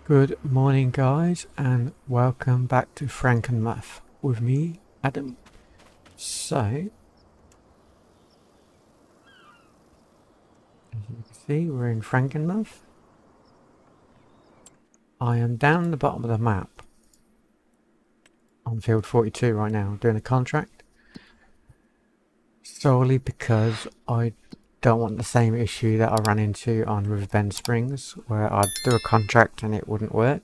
Good morning, guys, and welcome back to Frankenmuth with me, Adam. So, as you can see, we're in Frankenmuth. I am down the bottom of the map on field 42 right now, doing a contract. Solely because I don't want the same issue that I ran into on Riverbend Springs, where I'd do a contract and it wouldn't work.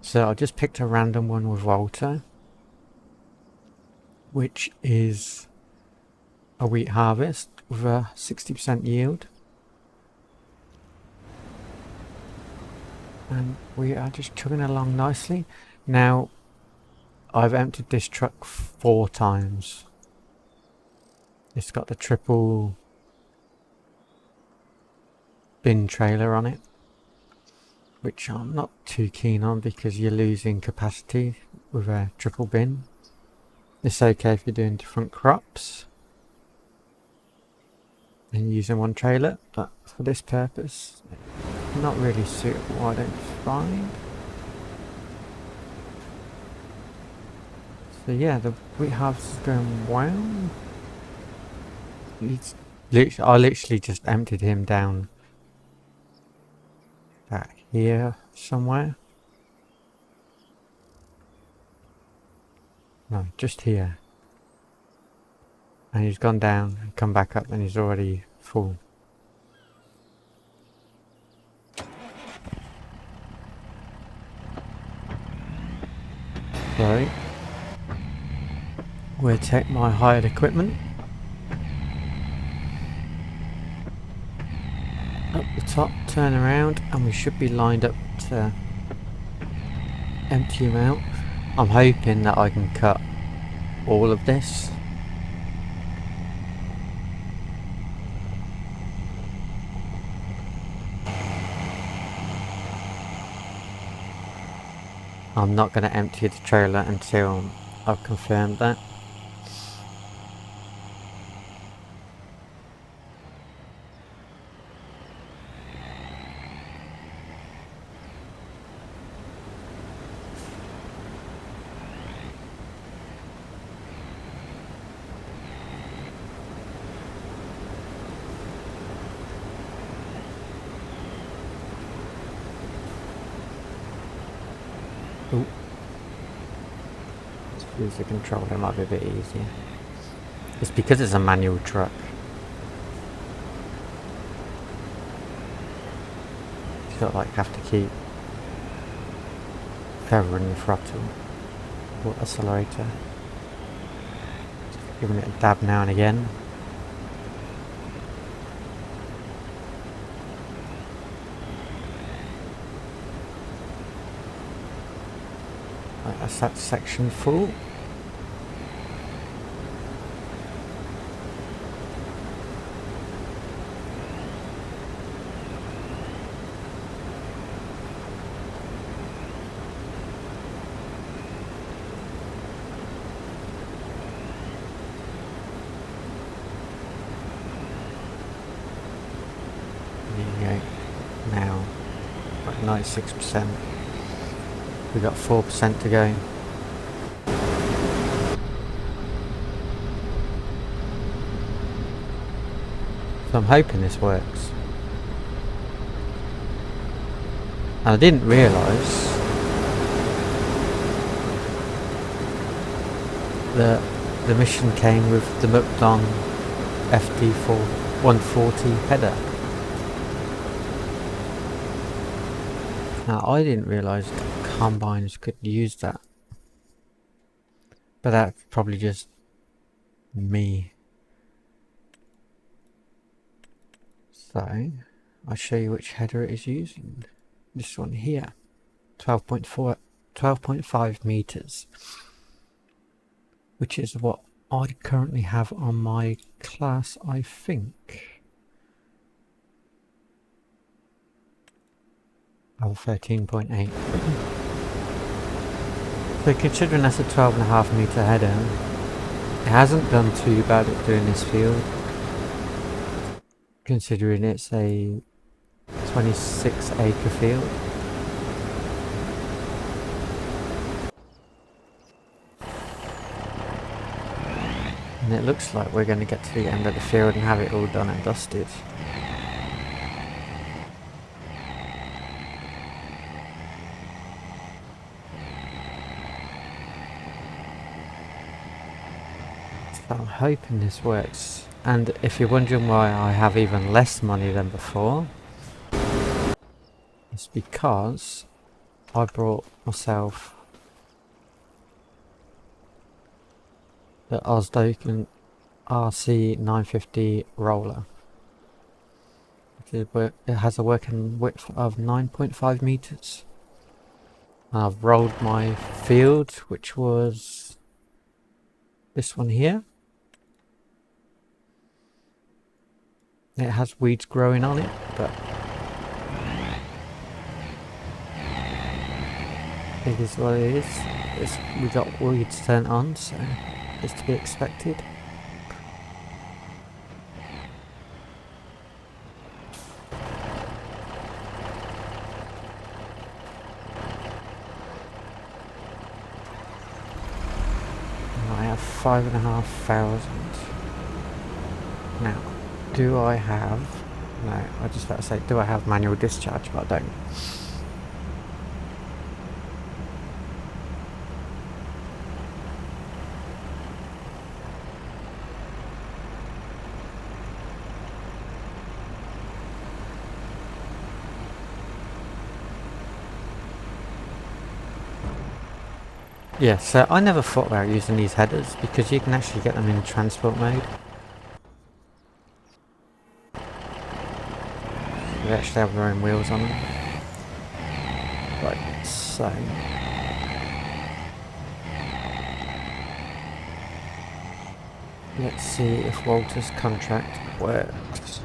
So I just picked a random one with Walter, which is a wheat harvest with a 60% yield. And we are just chugging along nicely. Now, I've emptied this truck 4 times. It's got the triple bin trailer on it, which I'm not too keen on because you're losing capacity with a triple bin. It's okay if you're doing different crops and using one trailer, but for this purpose, not really suitable, I don't find. So yeah, the wheat harvest is going well. I literally just emptied him down back here somewhere. No, just here. And he's gone down and come back up and he's already full. So, we'll take my hired equipment up the top, turn around, and we should be lined up to empty him out. I'm hoping that I can cut all of this. I'm not going to empty the trailer until I've confirmed that. Ooh. Let's use the controller, it might be a bit easier. It's because it's a manual truck. You sort of like have to keep covering the throttle or accelerator. Just giving it a dab now and again. Right, that's that section full. Now, like 96%. We got 4% to go. So I'm hoping this works. And I didn't realise that the mission came with the Mukdon FD4 140 header. Now, I didn't realise combines could use that, but that's probably just me. So, I'll show you which header it is using. This one here, 12.5 meters, which is what I currently have on my class, I think. Oh, 13.8. So considering that's a 12.5 meter header, it hasn't done too bad at doing this field. Considering it's a 26 acre field. And it looks like we're going to get to the end of the field and have it all done and dusted. So I'm hoping this works. And if you're wondering why I have even less money than before, it's because I brought myself the Osdoken RC950 roller. It has a working width of 9.5 meters. I've rolled my field, which was this one here. It has weeds growing on it, but it is what it is. We got weeds turned on, so it's to be expected. I have 5,500. Now, do I have... No, I was just about to say, do I have manual discharge? But I don't. Yeah, so I never thought about using these headers because you can actually get them in transport mode. They actually have their own wheels on them. Right, so... let's see if Walter's contract works.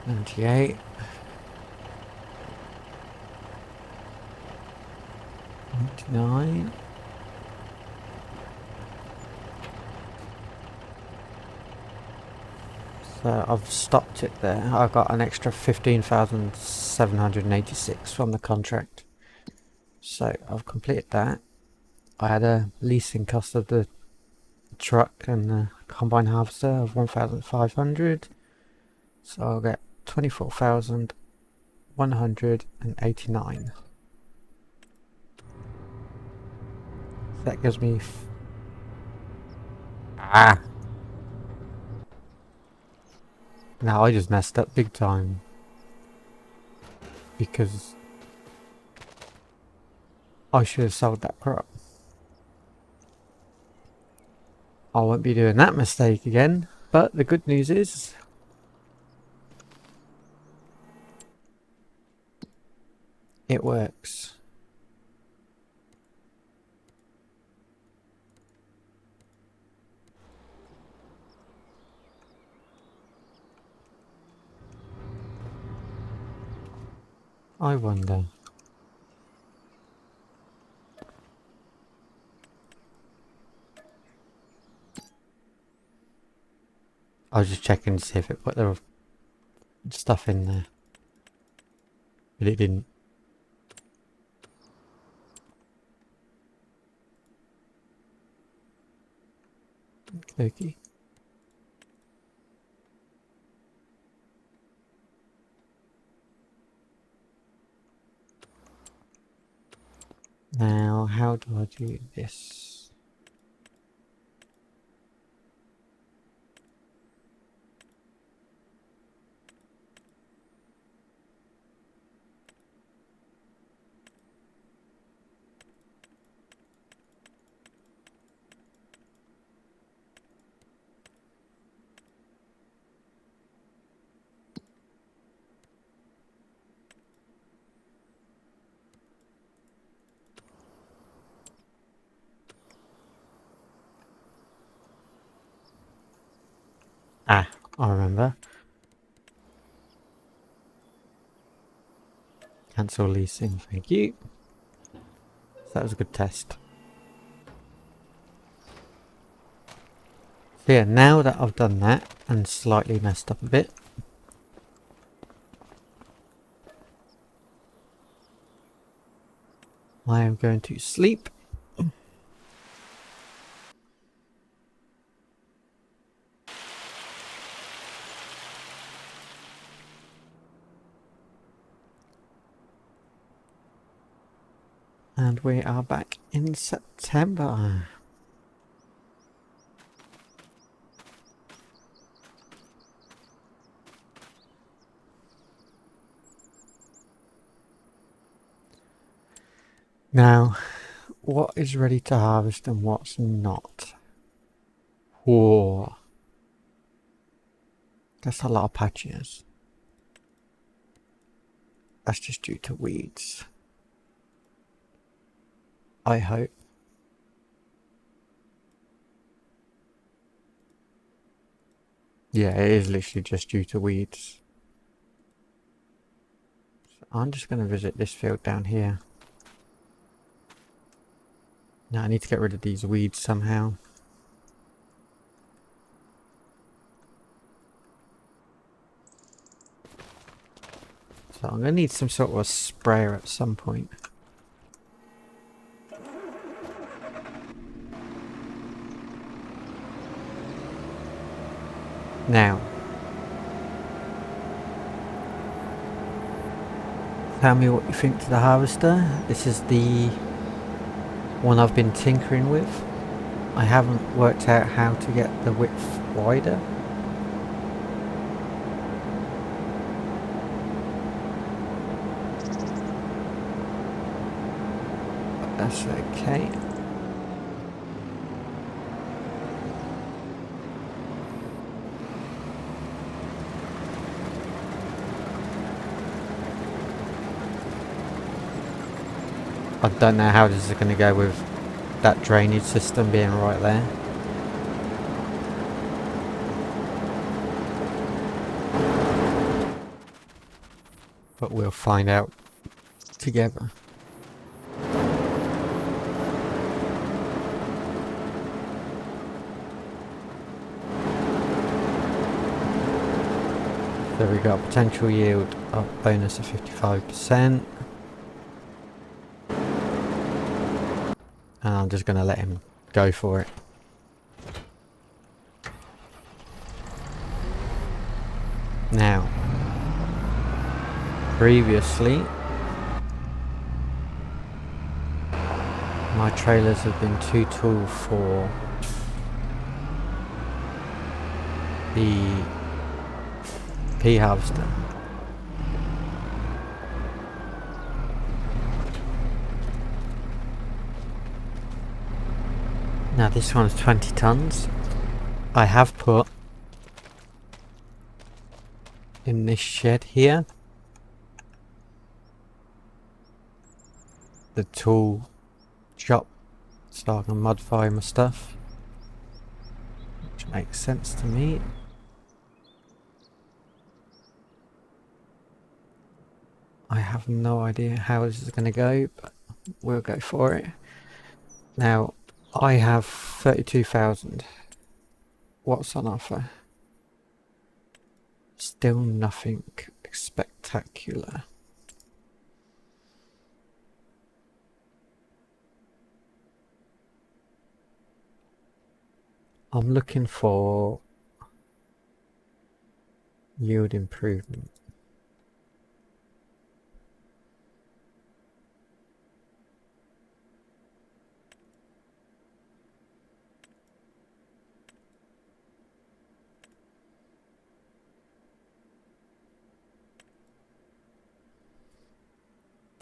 $98. $99. So I've stopped it there. I got an extra 15,786 from the contract. So I've completed that. I had a leasing cost of the truck and the combine harvester of 1,500. So I'll get 24,189. That gives me... Now I just messed up big time. Because I should have sold that crop. I won't be doing that mistake again. But the good news is... it works. I wonder. I was just checking to see if it put the stuff in there. But it didn't. Okay. Now, how do I do this? Ah, I remember. Cancel leasing, thank you. So that was a good test. So yeah, now that I've done that and slightly messed up a bit, I am going to sleep. And we are back in September. Now, what is ready to harvest and what's not? Whoa. That's a lot of patches. That's just due to weeds. I hope. Yeah, it is literally just due to weeds. So I'm just going to visit this field down here. Now I need to get rid of these weeds somehow. So I'm going to need some sort of a sprayer at some point. Now, tell me what you think to the harvester. This is the one I've been tinkering with. I haven't worked out how to get the width wider. But that's okay. I don't know how this is going to go with that drainage system being right there. But we'll find out together. So we got a potential yield of bonus of 55%. And I'm just going to let him go for it. Now, previously, my trailers have been too tall for the pea harvester. Now this one's 20 tons. I have put in this shed here the tool shop so I can modify my stuff, which makes sense to me. I have no idea how this is going to go, but we'll go for it. Now I have 32,000. What's on offer? Still nothing spectacular. I'm looking for yield improvement.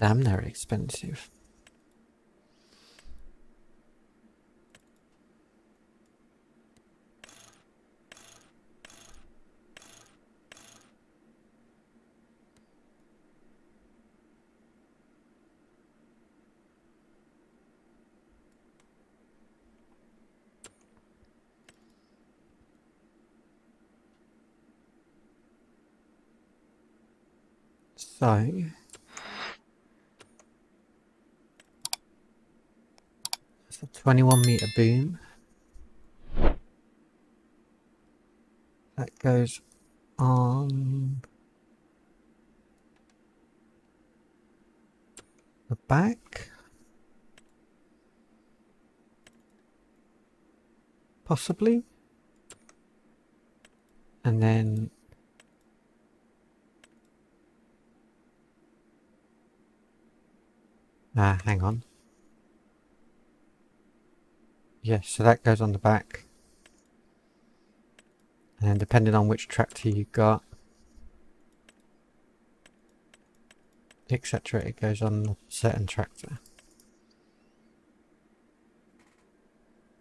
Damn, they're expensive. So it's a 21-meter boom that goes on the back. possibly. And then hang on. Yes, so that goes on the back. And then depending on which tractor you got, etc., it goes on a certain tractor.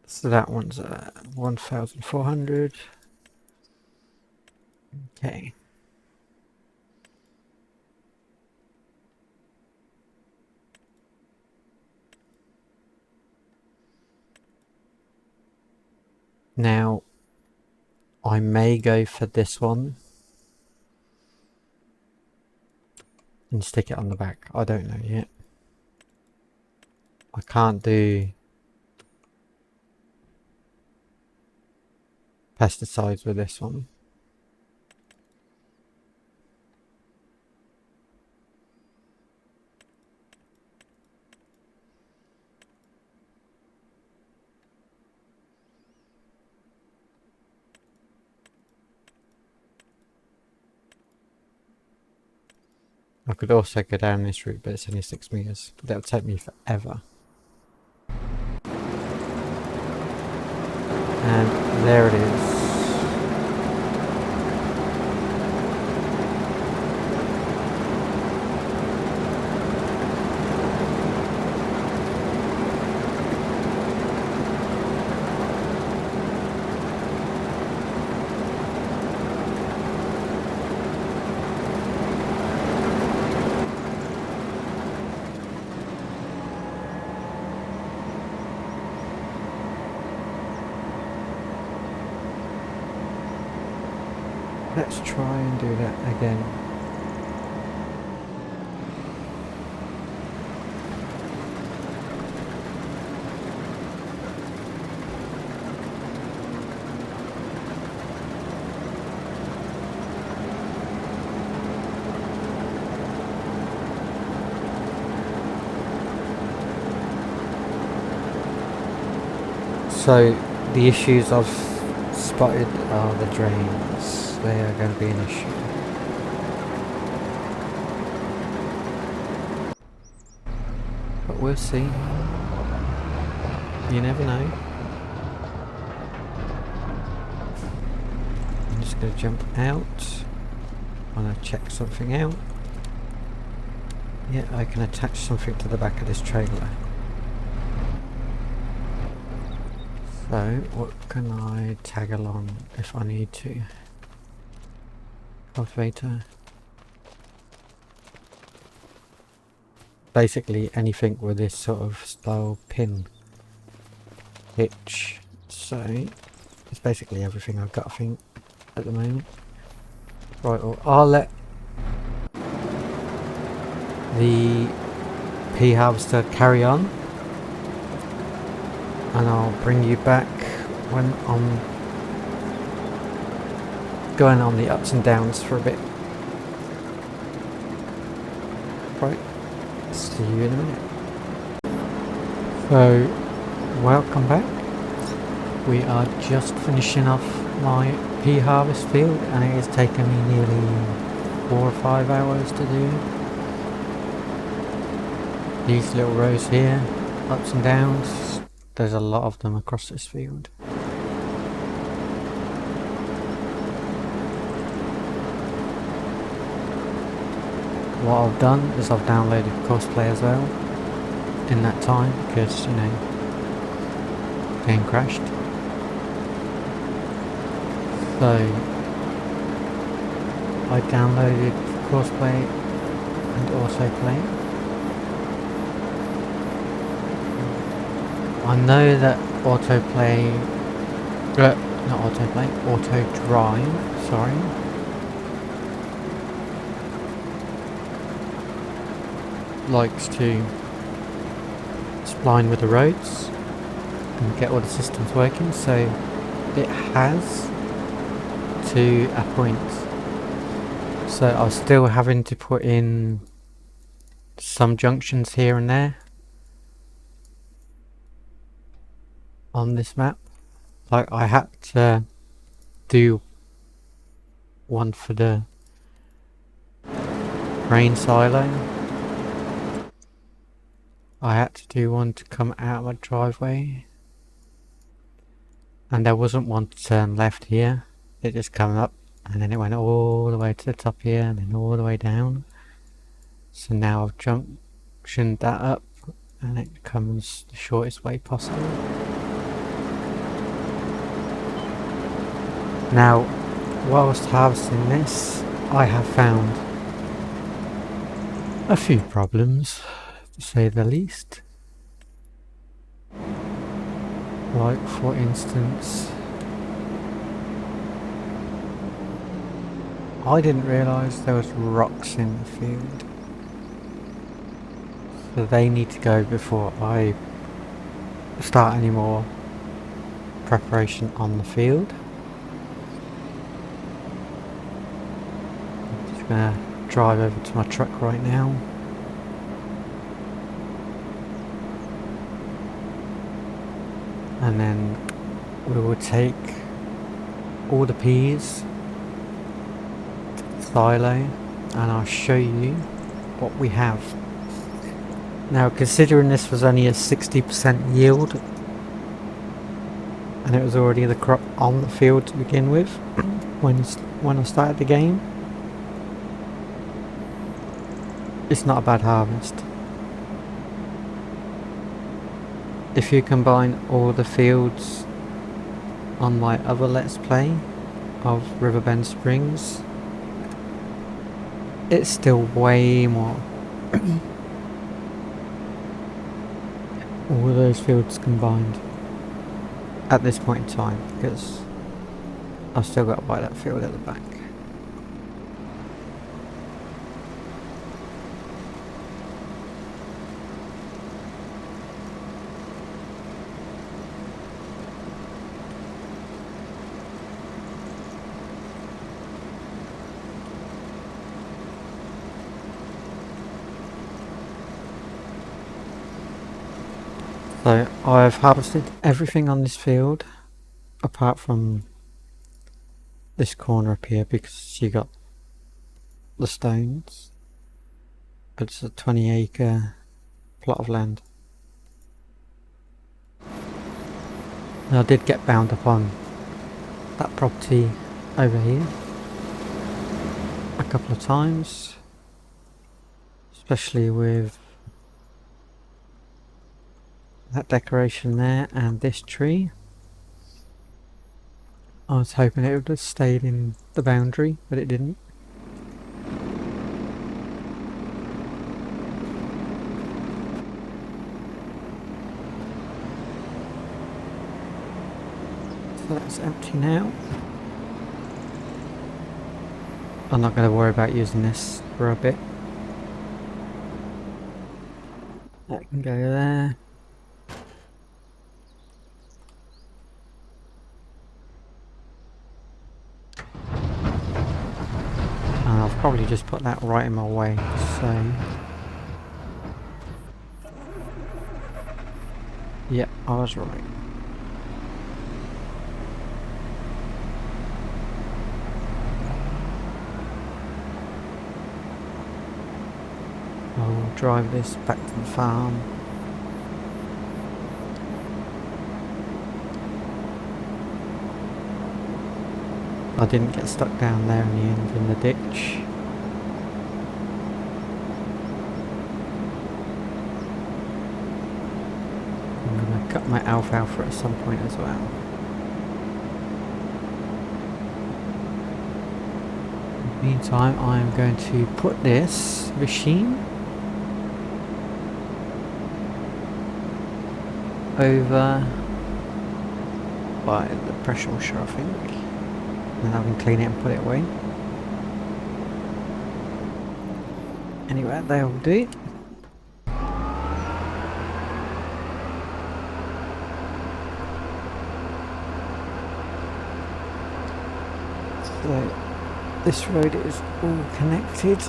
So that one's 1,400. Okay. Now, I may go for this one and stick it on the back. I don't know yet. I can't do pesticides with this one. I could also go down this route, but it's only 6 meters. But that'll take me forever. And there it is. Let's try and do that again. So the issues I've spotted are the drains. They are going to be an issue. But we'll see. You never know. I'm just going to jump out. I want to check something out. Yeah, I can attach something to the back of this trailer. So, what can I tag along if I need to? Cultivator. Basically anything with this sort of style pin hitch. So, it's basically everything I've got, I think, at the moment. Right, well, I'll let the pea harvester carry on. And I'll bring you back when I'm going on the ups and downs for a bit. Right, see you in a minute. So, welcome back. We are just finishing off my pea harvest field and it has taken me nearly 4 or 5 hours to do. These little rows here, ups and downs. There's a lot of them across this field. What I've done is I've downloaded Cosplay as well in that time because, you know, game crashed. So I downloaded Cosplay and Autoplay. I know that Autoplay, not Autoplay, Auto Drive, sorry. Likes to spline with the roads and get all the systems working, so it has to a point. So I was still having to put in some junctions here and there on this map, Like, I had to do one for the grain silo. I had to do one to come out of my driveway. And there wasn't one to turn left here. It just came up and then it went all the way to the top here and then all the way down. So now I've junctioned that up and it comes the shortest way possible. Now, whilst harvesting this, I have found a few problems, to say the least. Like, for instance, I didn't realise there was rocks in the field. So they need to go before I start any more preparation on the field. I'm just gonna drive over to my truck right now. And then we will take all the peas to the silo and I'll show you what we have. Now, considering this was only a 60% yield and it was already the crop on the field to begin with when I started the game, it's not a bad harvest. If you combine all the fields on my other Let's Play of Riverbend Springs, it's still way more. All of those fields combined at this point in time, because I've still got to buy that field at the back. So I've harvested everything on this field apart from this corner up here because you got the stones, but it's a 20-acre plot of land. And I did get bound up on that property over here a couple of times, especially with that decoration there and this tree. I was hoping it would have stayed in the boundary, but it didn't. So that's empty now. I'm not going to worry about using this for a bit. That can go there. And I've probably just put that right in my way, so... Yep, I was right. I'll drive this back to the farm. I didn't get stuck down there in the end in the ditch. I'm going to cut my alfalfa at some point as well. In the meantime, I am going to put this machine over by the pressure washer, I think. And I can clean it and put it away. Anyway, that'll do. So this road is all connected.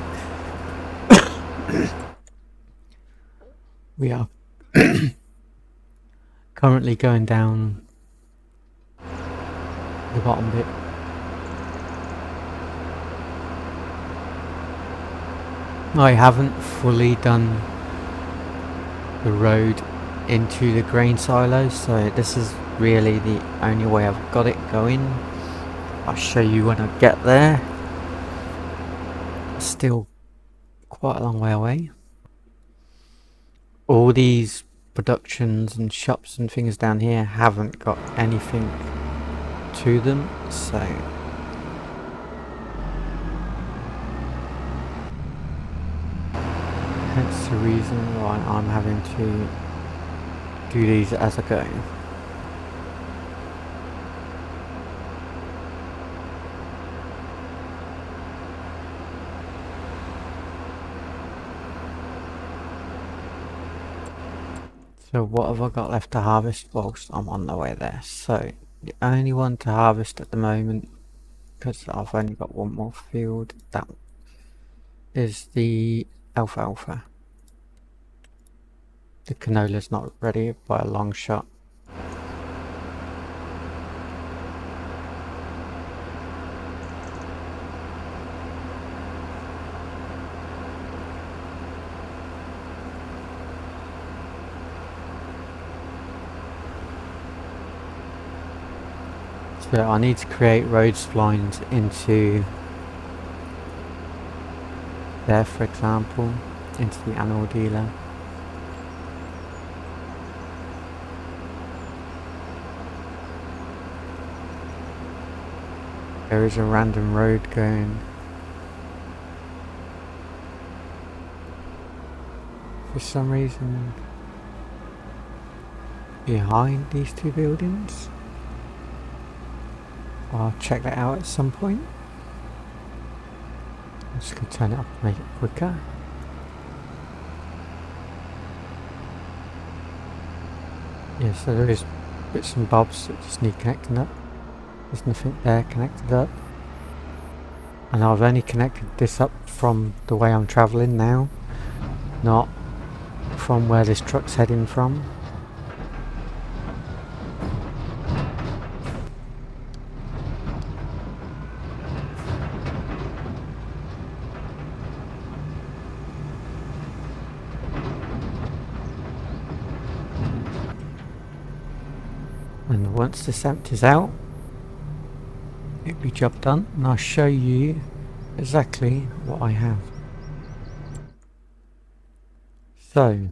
We are currently going down the bottom bit. I haven't fully done the road into the grain silos, so this is really the only way I've got it going. I'll show you when I get there. Still quite a long way away. All these productions and shops and things down here haven't got anything to them, so hence the reason why I'm having to do these as I go. So what have I got left to harvest whilst I'm on the way there? So the only one to harvest at the moment, because I've only got one more field, that is the alfalfa. The canola's not ready by a long shot. So I need to create road splines into there, for example, into the animal dealer. There is a random road going for some reason behind these two buildings. I'll check that out at some point. I'm just going to turn it up to make it quicker. Yeah, so there is bits and bobs that just need connecting up. There's nothing there connected up. And I've only connected this up from the way I'm travelling now, not from where this truck's heading from. And once this empties out, it'll be job done, and I'll show you exactly what I have. So,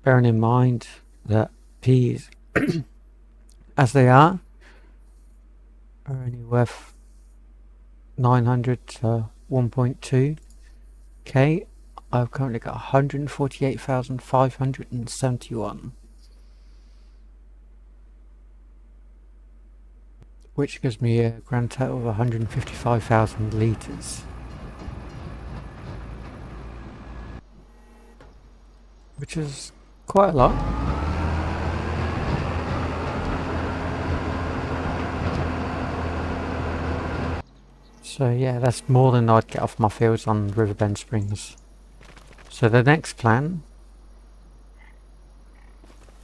bearing in mind that peas, as they are only worth 900 to 1.2k, I've currently got 148,571. Which gives me a grand total of 155,000 litres. Which is quite a lot. So yeah, that's more than I'd get off my fields on Riverbend Springs. So the next plan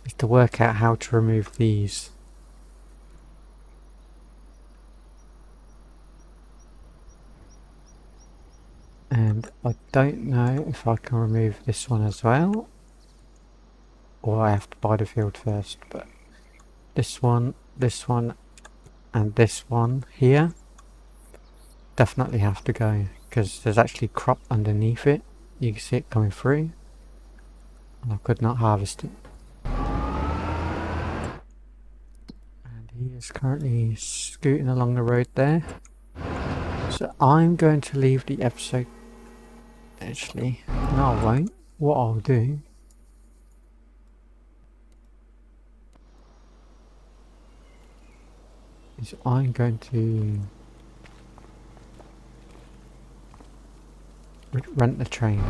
is to work out how to remove these. And I don't know if I can remove this one as well, or I have to buy the field first, but this one, and this one here definitely have to go, because there's actually crop underneath it. You can see it coming through, and I could not harvest it. And he is currently scooting along the road there. So I'm going to leave the episode. Actually, no I won't. What I'll do is I'm going to rent the train.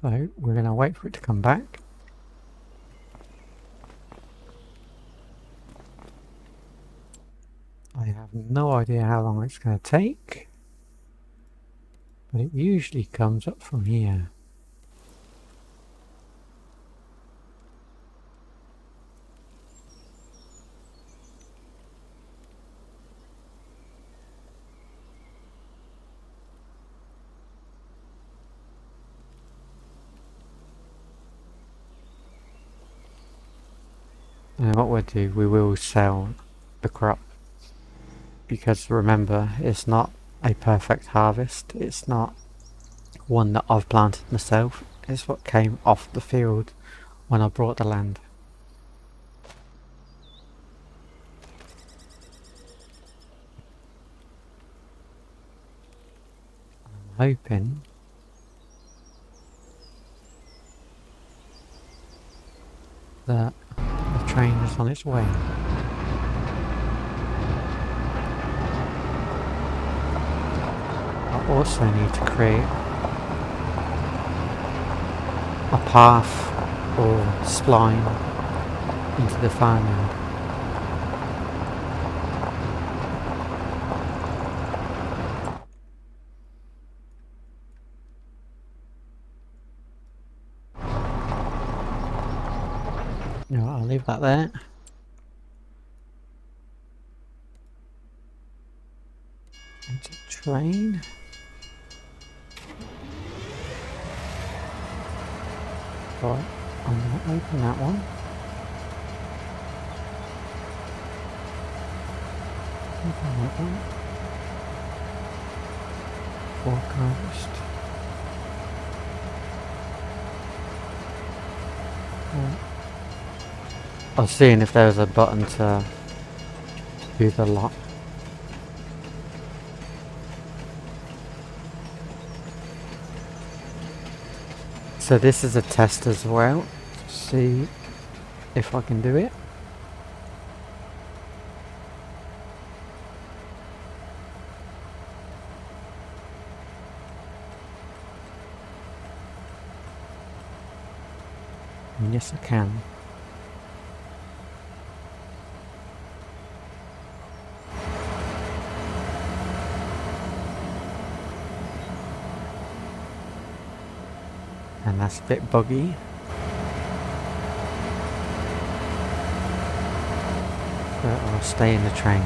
So we're going to wait for it to come back. I have no no idea how long it's going to take, but it usually comes up from here. And what we'll do, we will sell the crop, because remember, it's not a perfect harvest. It's not one that I've planted myself. It's what came off the field when I bought the land. I'm hoping that the train is on its way. I also need to create a path or spline into the farmyard. No, I'll leave that there. Into train. Right, I'm going to open that one. Open that one. Forecast. Right. I was seeing if there was a button to do the lock. So this is a test as well, to see if I can do it. And yes, I can. And that's a bit buggy. But I'll stay in the train.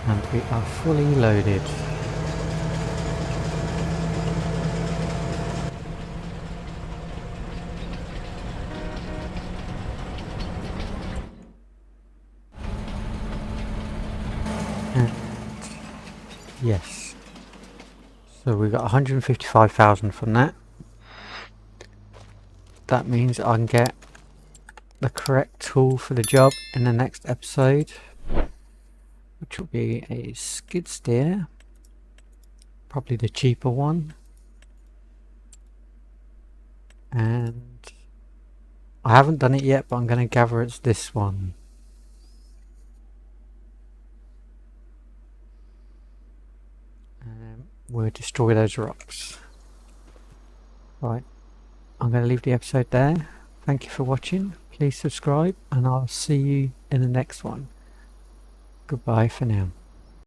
And we are fully loaded. And yes. So we got 155,000 from that. That means I can get the correct tool for the job in the next episode, which will be a skid steer, probably the cheaper one. And I haven't done it yet, but I'm going to gather it's this one. We'll destroy those rocks. Right, I'm going to leave the episode there. Thank you for watching. Please subscribe, and I'll see you in the next one. Goodbye for now.